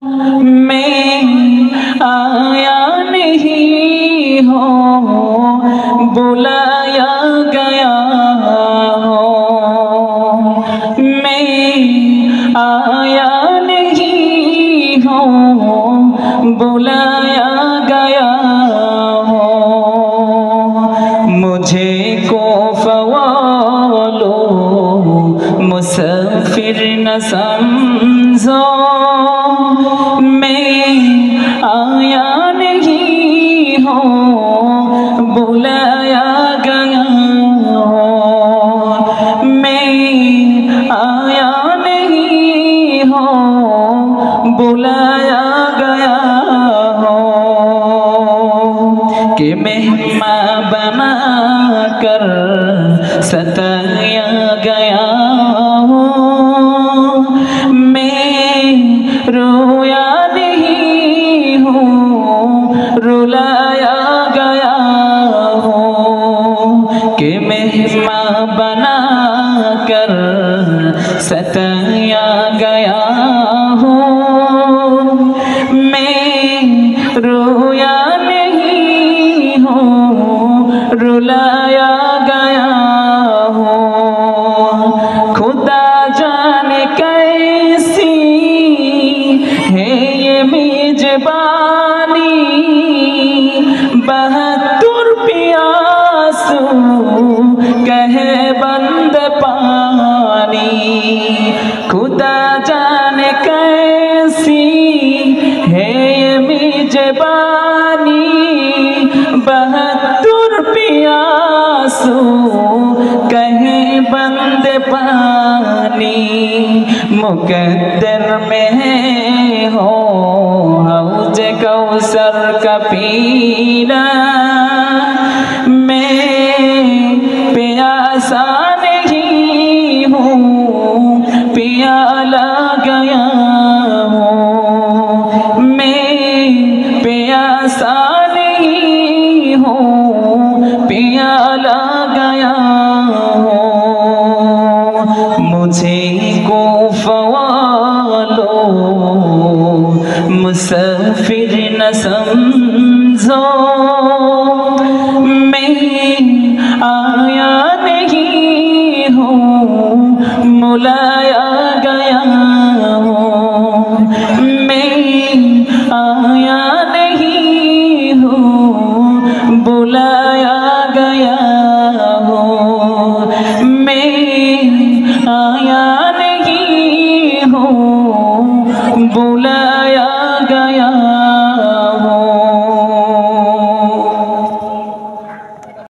मैं आया नहीं हूँ, बुलाया गया हूँ। मैं आया नहीं हूँ, बुलाया गया हूँ। मुझे को फ़वालो मुसाफिर न समझो, मैं आया नहीं हूँ, बुलाया गया हूँ। मैं आया नहीं हूँ, बुलाया गया हूँ। कि मेहमान बना कर सताया गया हूँ। मैं रोया नहीं हूँ, रुलाया गया हूँ। कि मेहमान बना कर सताया गया हूँ। मैं रोया नहीं हूँ, रुलाया गया हूँ। खुदा जाने कैसी है ये मेजबानी, 72 प्यासू कहे बंद पानी। खुदा जाने कैसी है ये मेजबानी, 72 प्यासू कहे बंद पानी। मुकद्दर में है हो हौज कौसर का पीना, मैं प्यासा नहीं हूँ, प्याला गया हूँ। मैं प्यासा नहीं हूँ, प्याला गया हूँ। मुझे को फ़वालो मुसाफिर न समझो, मैं आया नहीं हूँ, बुलाया गया हूँ। मैं आया नहीं हूँ, बुलाया गया हूँ। मैं आया नहीं हूँ, बुलाया